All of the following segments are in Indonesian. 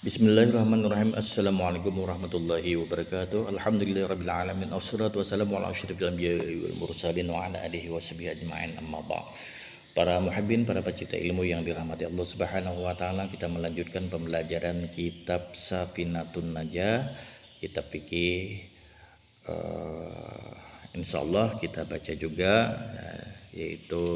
Bismillahirrahmanirrahim. Assalamualaikum warahmatullahi wabarakatuh. Alhamdulillahirabbil alamin. Wassalatu wassalamu ala asyrofil anbiya'i wal mursalin wa ala alihi washabihi ajma'in. Amma ba'd. Para muhibbin, para pecinta ilmu yang dirahmati Allah Subhanahu wa taala, kita melanjutkan pembelajaran kitab Safinatun Najah, kitab fikih. Insyaallah kita baca juga yaitu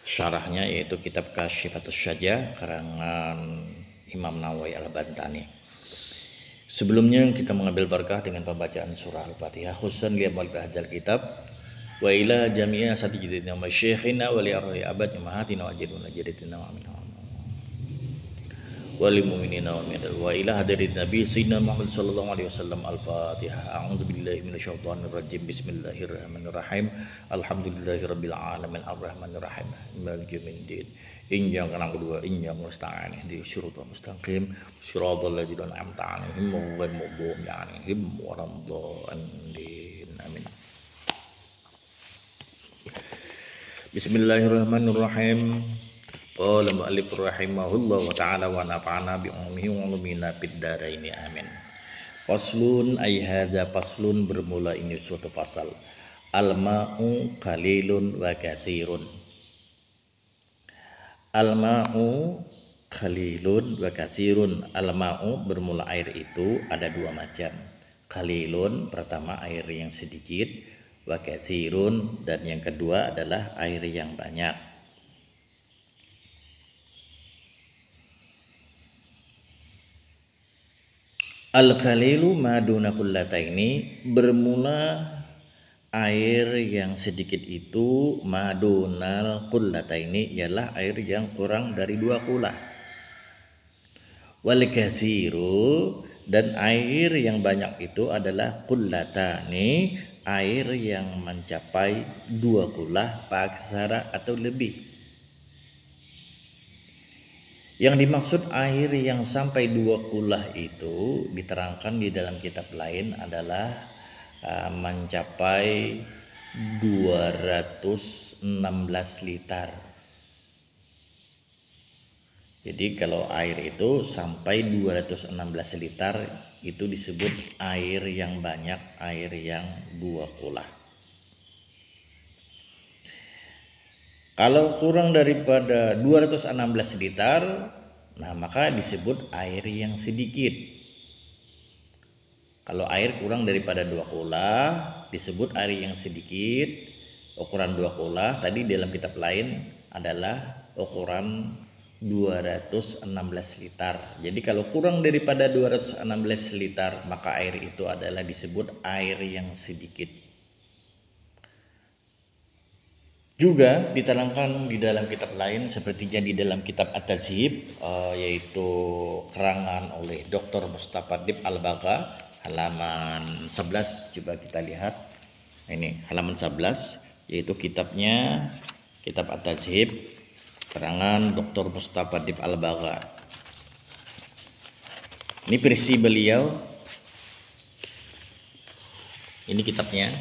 syarahnya, yaitu kitab Kasyifatus Syajah karangan Imam Nawawi Al-Bantani. Sebelumnya kita mengambil berkah dengan pembacaan surah Al-Fatihah, khususan li hadzal kitab wa ila jami'a satijidina wa masyayikhina wa li arwah abadina mahatina wa jaduna jadatina wa amin wa lil mu'minina wa mu'minat wa ila hadirin nabi sayyidina Muhammad sallallahu alaihi wasallam. Al-Fatihah. A'udzu billahi minasyaitonir rajim. Bismillahirrahmanirrahim. Alhamdulillahirabbil alamin arrahmanir rahim maliki yaumiddin. Iyyaka na'budu wa iyyaka nasta'in ihdinas siratal mustaqim siratal ladzina an'amta 'alaihim ghairil maghdubi 'alaihim waladdallin. Amin. Bismillahirrahmanirrahim. Qala mu'allif rahimahullah wa ta'ala wa nafa'ana bi ummihi wa ulumina fid dharain. Amin. Faslun ay hadza faslun, bermula ini suatu pasal. Al-ma'u qalilun wa katsirun. Al-ma'u qalilun wa katsirun. Al-ma'u bermula air itu ada dua macam. Qalilun pertama air yang sedikit, wa katsirun dan yang kedua adalah air yang banyak. Al-qalilu maduna qullataini, bermula air yang sedikit itu madunal qullataini ialah air yang kurang dari 2 kula. Wal katsiru, dan air yang banyak itu adalah qullatani, air yang mencapai 2 kula paksara atau lebih. Yang dimaksud air yang sampai 2 kula itu diterangkan di dalam kitab lain adalah mencapai 216 liter. Jadi kalau air itu sampai 216 liter itu disebut air yang banyak, air yang 2 kula. Kalau kurang daripada 216 liter, nah maka disebut air yang sedikit. Kalau air kurang daripada 2 kula disebut air yang sedikit. Ukuran 2 kula tadi dalam kitab lain adalah ukuran 216 liter. Jadi kalau kurang daripada 216 liter maka air itu adalah disebut air yang sedikit. Juga diterangkan di dalam kitab lain sepertinya di dalam kitab At-Tazhib, yaitu karangan oleh Dr. Mustafa Dib Al-Bagha, halaman 11. Coba kita lihat. Ini halaman 11, yaitu kitabnya kitab At-Tazhib karangan Dr. Mustafa Dib Al-Bagha. Ini versi beliau. Ini kitabnya.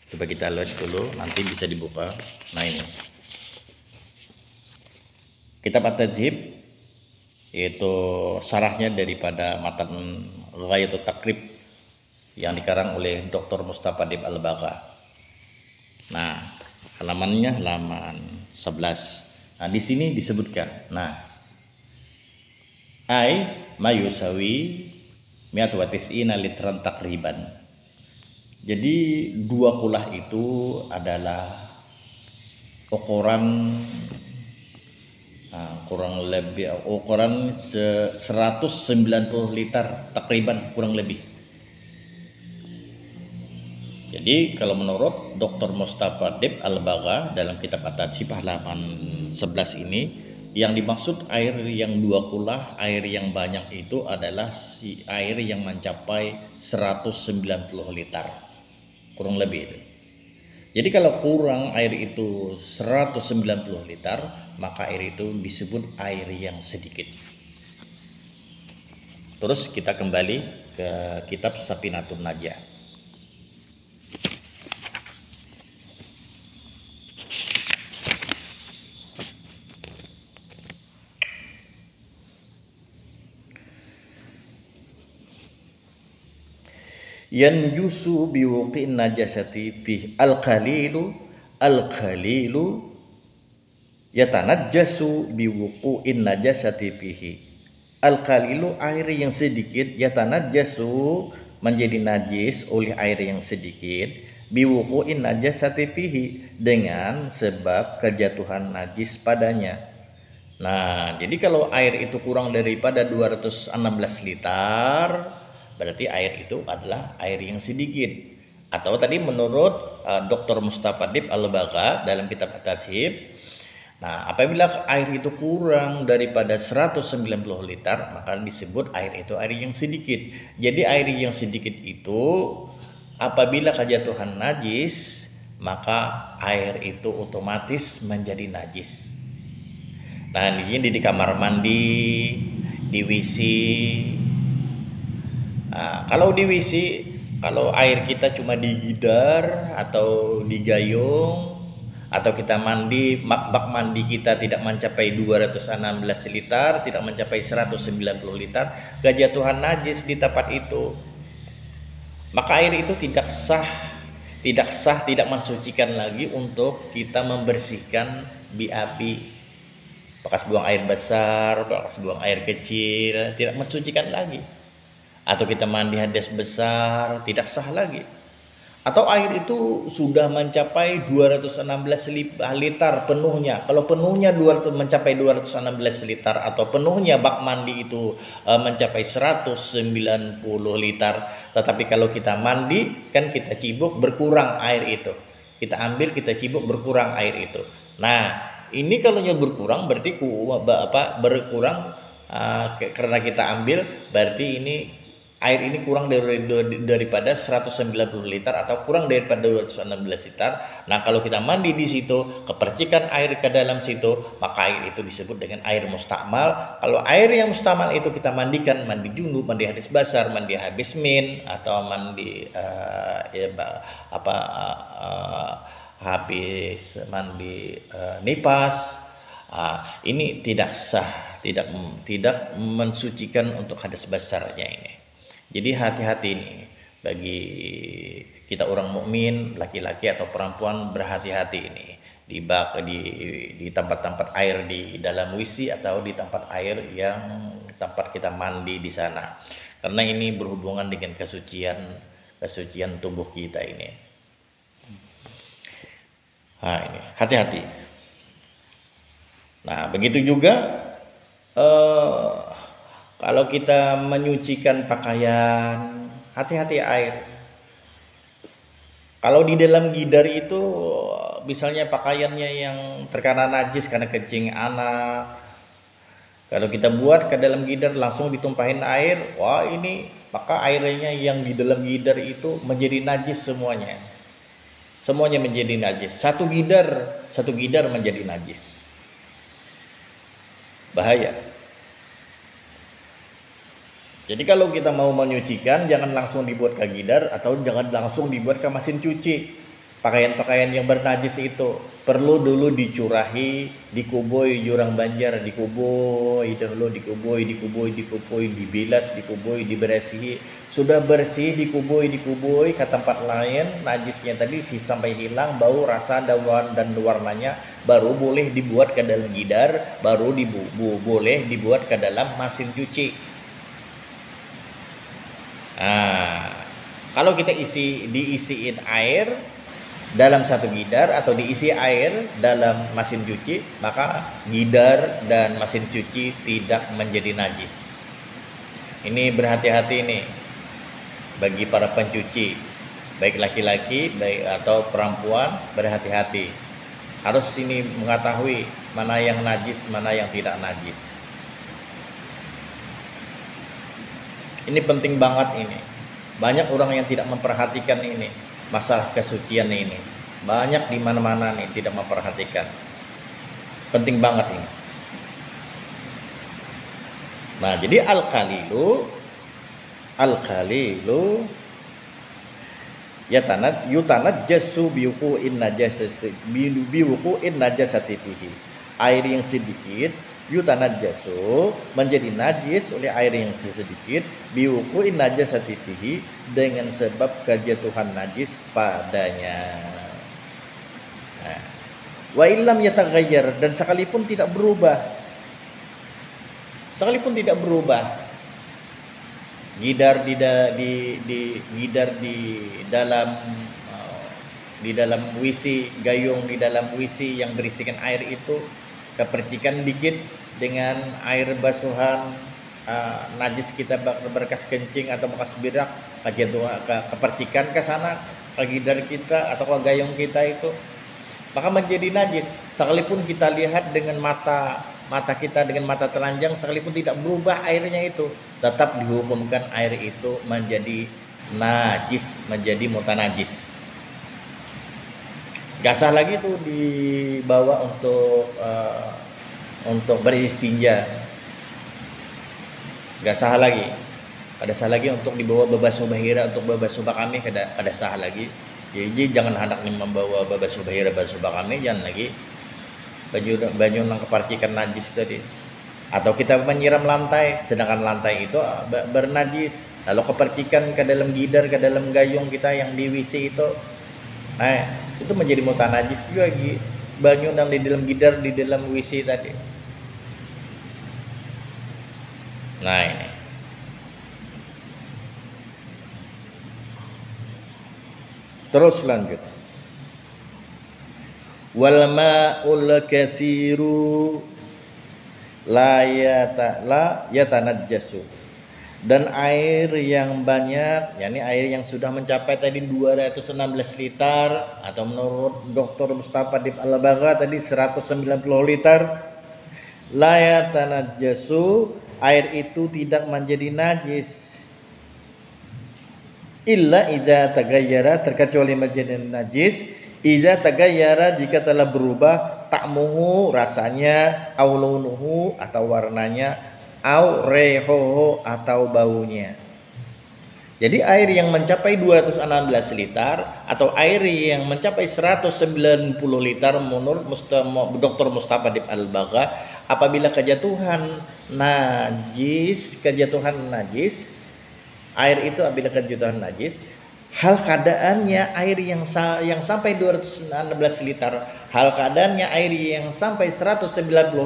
Coba kita lihat dulu, nanti bisa dibuka. Nah ini kitab At-Tazhib, yaitu sarahnya daripada matan Ghayatul Takrib yang dikarang oleh Dr. Mustafa Dib Al-Bagha. Nah, halamannya halaman 11. Nah, di sini disebutkan. Nah, ai mayusawi mi'at wa tis'ina litran takriban. Jadi 2 kulah itu adalah ukuran kurang lebih ukuran 190 liter takriban, kurang lebih. Jadi kalau menurut Dr. Mustafa Dib Al-Bagha dalam kitab At-Tazhib halaman 11 ini, yang dimaksud air yang 2 kulah, air yang banyak itu adalah si air yang mencapai 190 liter. Kurang lebih itu. Jadi kalau kurang air itu 190 liter, maka air itu disebut air yang sedikit. Terus kita kembali ke kitab Safinatun Najah. yanjusu biwuqi'in najasati fi al-qalilu yatanajjasu biwuqu'in najasati fihi. Al-qalilu air yang sedikit, yatanajjasu menjadi najis oleh air yang sedikit, biwuqu'in najasati fihi dengan sebab kejatuhan najis padanya. Nah, jadi kalau air itu kurang daripada 216 liter, berarti air itu adalah air yang sedikit. Atau tadi menurut Dr. Mustafa Dib Al-Bagha dalam kitab At-Tajhib, nah, apabila air itu kurang daripada 190 liter, maka disebut air itu air yang sedikit. Jadi air yang sedikit itu apabila kejatuhan najis, maka air itu otomatis menjadi najis. Nah, ini di kamar mandi, di WC. Nah, kalau di WC, kalau air kita cuma digidar atau digayung, atau kita mandi, bak mandi kita tidak mencapai 216 liter, tidak mencapai 190 liter, kejatuhan najis di tempat itu, maka air itu tidak sah, tidak mensucikan lagi untuk kita membersihkan BAB. Bekas buang air besar, bekas buang air kecil, tidak mensucikan lagi. Atau kita mandi hadas besar, tidak sah lagi. Atau air itu sudah mencapai 216 liter penuhnya. Kalau penuhnya mencapai 216 liter atau penuhnya bak mandi itu mencapai 190 liter. Tetapi kalau kita mandi, kan kita cibuk berkurang air itu. Kita ambil, kita cibuk berkurang air itu. Nah, ini kalau berkurang berarti berkurang karena kita ambil, berarti ini air ini kurang daripada 190 liter atau kurang daripada 216 liter. Nah, kalau kita mandi di situ, kepercikan air ke dalam situ, maka air itu disebut dengan air mustakmal. Kalau air yang mustakmal itu kita mandikan, mandi junub, mandi hadas basar, mandi habis min, atau mandi habis mandi nipas, ini tidak sah, tidak mensucikan untuk hadas basarnya ini. Jadi hati-hati nih bagi kita orang mukmin, laki-laki atau perempuan, berhati-hati ini di tempat-tempat air di dalam WC atau di tempat air yang tempat kita mandi di sana. Karena ini berhubungan dengan kesucian tubuh kita ini. Nah, ini hati-hati. Nah, begitu juga kalau kita menyucikan pakaian, hati-hati air. Kalau di dalam gidar itu, misalnya pakaiannya yang terkena najis karena kencing anak, kalau kita buat ke dalam gidar langsung ditumpahin air, wah ini maka airnya yang di dalam gidar itu menjadi najis semuanya. Semuanya menjadi najis. Satu gidar menjadi najis. Bahaya. Jadi kalau kita mau menyucikan, jangan langsung dibuat ke gidar atau jangan langsung dibuat ke mesin cuci. Pakaian-pakaian yang bernajis itu perlu dulu dicurahi, dikubui jurang banjar, dikubui dahulu, dikubui, dibilas, dikubui, dibersihi. Sudah bersih, dikubui ke tempat lain, najisnya tadi sampai hilang bau, rasa, dan warnanya, baru boleh dibuat ke dalam gidar, baru boleh dibuat ke dalam mesin cuci. Nah, kalau kita diisiin air dalam satu gidar atau diisi air dalam mesin cuci, maka gidar dan mesin cuci tidak menjadi najis. Ini berhati-hati nih bagi para pencuci, baik laki-laki baik atau perempuan, berhati-hati. Harus ini mengetahui mana yang najis, mana yang tidak najis. Ini penting banget ini. Banyak orang yang tidak memperhatikan ini, masalah kesucian ini. Banyak di mana-mana nih tidak memperhatikan. Penting banget ini. Nah, jadi al-qalilu yutanajjasu biwuqu'in najasati fihi. Air yang sedikit yutanajjasu, menjadi najis oleh air yang sedikit, biwuqu'in najasatihi, dengan sebab kejatuhan najis padanya. Nah, wa illam yataghayyar, dan sekalipun tidak berubah, gidar di dalam WC, gayung di dalam WC yang berisikan air itu kepercikan dikit dengan air basuhan, najis kita berkas kencing atau bekas berak, kepercikan ke sana ke gidar kita atau ke gayung kita itu, maka menjadi najis. Sekalipun kita lihat dengan mata kita dengan mata telanjang, sekalipun tidak berubah airnya itu, tetap dihukumkan air itu menjadi najis, menjadi mutanajis. Gak sah lagi tuh dibawa untuk beristinja. Gak sah lagi. Ada sah lagi untuk dibawa babasuh bahira, untuk babasuh kami ada sah lagi. Jadi jangan hendak membawa babasuh bahira, babasuh kami, jangan lagi baju nang keparcikan najis tadi. Atau kita menyiram lantai, sedangkan lantai itu bernajis, lalu kepercikan ke dalam gidar, ke dalam gayung kita yang di WC itu, nah itu menjadi mutanajis juga, banyu yang di dalam gidar, di dalam WC tadi. Nah ini terus lanjut, wal ma'ul katsiru la yatanajjasu, dan air yang banyak, yakni air yang sudah mencapai tadi 216 liter, atau menurut Dr. Mustafa Dib Al-Bagha tadi 190 liter, la yatanajjasu, air itu tidak menjadi najis, illa iza tagayyara, terkecuali menjadi najis iza tagayyara, jika telah berubah ta'muhu, rasanya, au launuhu, atau warnanya, au rehoho, atau baunya. Jadi air yang mencapai 216 liter atau air yang mencapai 190 liter menurut Dr. Mustafa Dib Al-Bagha, apabila kejatuhan najis, air itu apabila kejatuhan najis, hal keadaannya air yang sampai 216 liter, hal keadaannya air yang sampai 190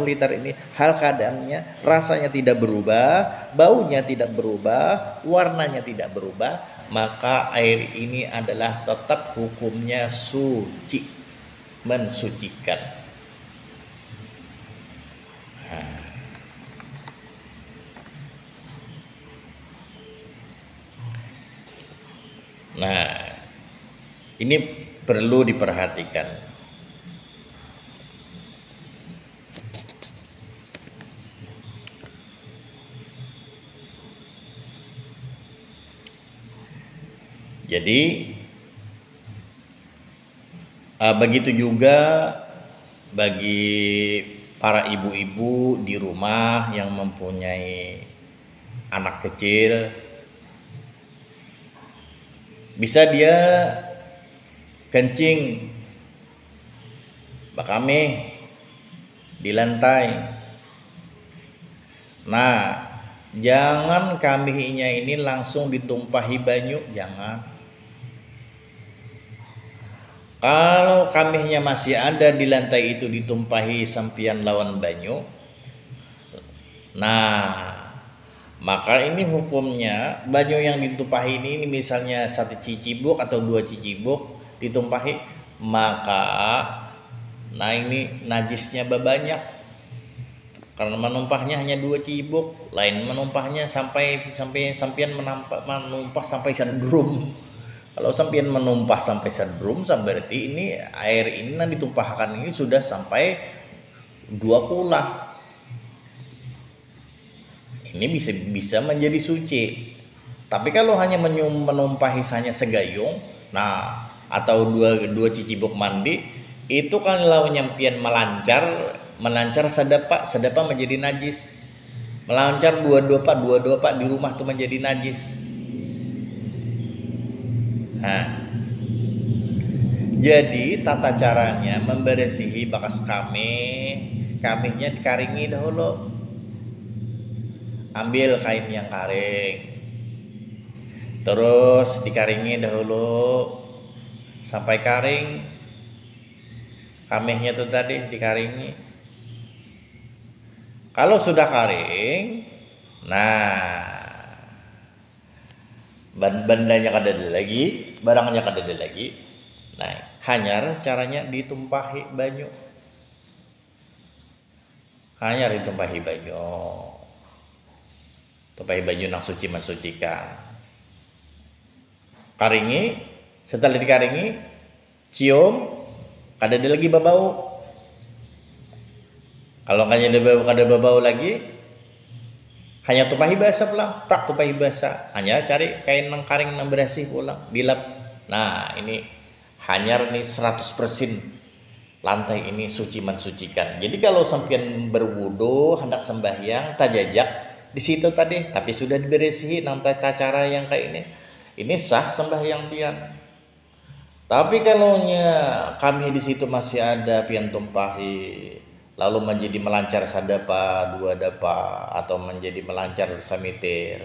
liter ini, hal keadaannya rasanya tidak berubah, baunya tidak berubah, warnanya tidak berubah, maka air ini adalah tetap hukumnya suci, mensucikan. Nah, ini perlu diperhatikan. Jadi begitu juga bagi para ibu-ibu di rumah yang mempunyai anak kecil, bisa dia kencing bakame di lantai. Nah, jangan kambingnya ini langsung ditumpahi banyu, jangan. Kalau kambingnya masih ada di lantai itu ditumpahi sampian lawan banyu, nah maka ini hukumnya banyu yang ditumpahi ini misalnya 1 cicibuk atau 2 cicibuk ditumpahi, maka nah ini najisnya banyak, karena menumpahnya hanya 2 cicibuk, lain menumpahnya sampai sampian menumpah sampai sedrum. Kalau sampian menumpah sampai sedrum, berarti ini air ini yang ditumpahkan ini sudah sampai 2 kulah. Ini bisa menjadi suci. Tapi kalau hanya menumpahi hanya segayung, nah atau dua cicibuk mandi, itu kalau nyampian melancar sedapa menjadi najis. Melancar dua dopak di rumah tuh menjadi najis. Nah, jadi tata caranya membersihi bekas kami kamihnya dikaringi dahulu. Ambil kain yang kering, terus dikaringi dahulu sampai kering. Kamihnya tuh tadi dikaringi. Kalau sudah kering, nah bandanya kada ada lagi, barangnya kada ada lagi. Nah, hanyar caranya ditumpahi banyu. Hanyar ditumpahi banyu. Tumpahi banyu nang suci mensucikan. Karingi, setelah dikaringi, cium, kada ada lagi babau. Kalau kada babau lagi, hanya tumpahi basah pulang, tak tumpahi basah. Hanya cari kain nang karing nang bersih pulang, dilap. Nah, ini hanyar nih 100% lantai ini suci mensucikan. Jadi kalau sampean berwudu hendak sembahyang tajajak di situ tadi, tapi sudah diberesihi nang tata cara yang kayak ini sah sembahyang pian. Tapi kalau kami di situ masih ada pian tumpahi, lalu menjadi melancar sadapa, 2 dapa, atau menjadi melancar samitir.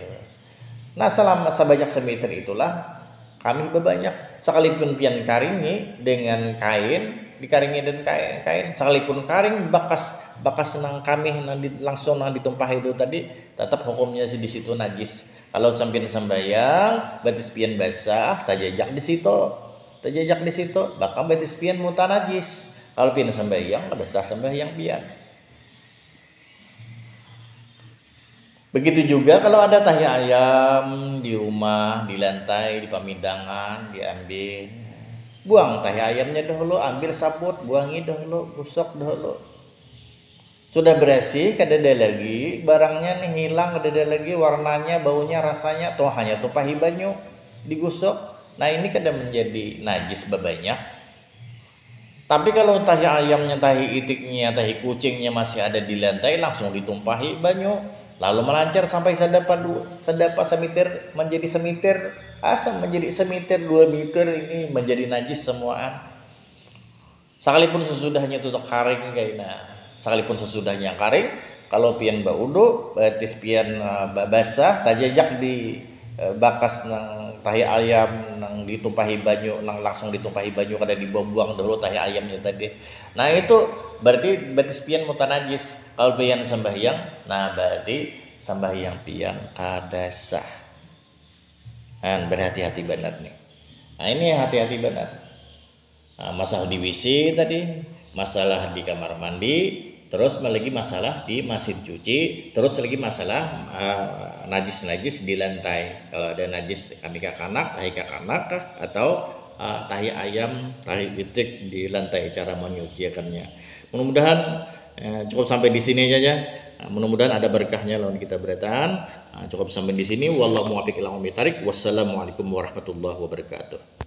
Nah, selama sebanyak samitir itulah kami berbanyak, sekalipun pian karingi dengan kain, dikaringi dan kain, sekalipun karing bakas nang kami langsung nang ditumpahi itu tadi, tetap hukumnya di situ najis. Kalau sampean sembahyang batis pian basah, tajajak di situ, bakal batis pian muta najis. Kalau pian sembahyang kada sah sembahyang pian. Begitu juga kalau ada tahi ayam di rumah, di lantai, di pamindangan, diambil. Buang tahi ayamnya dahulu, ambil sabut, buangi dahulu, gosok dahulu. Sudah bersih, kada ada lagi, barangnya nih hilang, kada ada lagi warnanya, baunya, rasanya, toh hanya tumpahi banyu, digosok. Nah, ini kada menjadi najis bebanyak. Tapi kalau tahi ayamnya, tahi itiknya, tahi kucingnya masih ada di lantai, langsung ditumpahi banyu, lalu melancar sampai sedapa semitir menjadi semitir, asam menjadi semitir 2 meter, ini menjadi najis semuaan. Sekalipun sesudahnya itu kering kayaknya, sekalipun sesudahnya kering, kalau pian baudu batis pian basah tajajak di bakas nang tahi ayam nang ditumpahi banyu, nang langsung ditumpahi banyu, kada dibuang-buang dahulu tahi ayamnya tadi. Nah, itu berarti batis pian muta najis. Kalau pian sembahyang, nah berarti sembahyang pian kada sah. Berhati-hati benar nih. Nah, ini hati-hati benar. Nah, masalah di WC tadi, masalah di kamar mandi, terus lagi masalah di mesin cuci, terus lagi masalah najis-najis di lantai. Kalau ada najis kami kakanak, tahi kakanak atau tahi ayam, tahi itik di lantai, cara menyucikannya. Mudah-mudahan cukup sampai di sini aja. Mudah-mudahan ada berkahnya lawan kita beratan. Cukup sampai di sini. Wallahu muwaffiq ila aqwamit thoriq. Wassalamualaikum warahmatullahi wabarakatuh.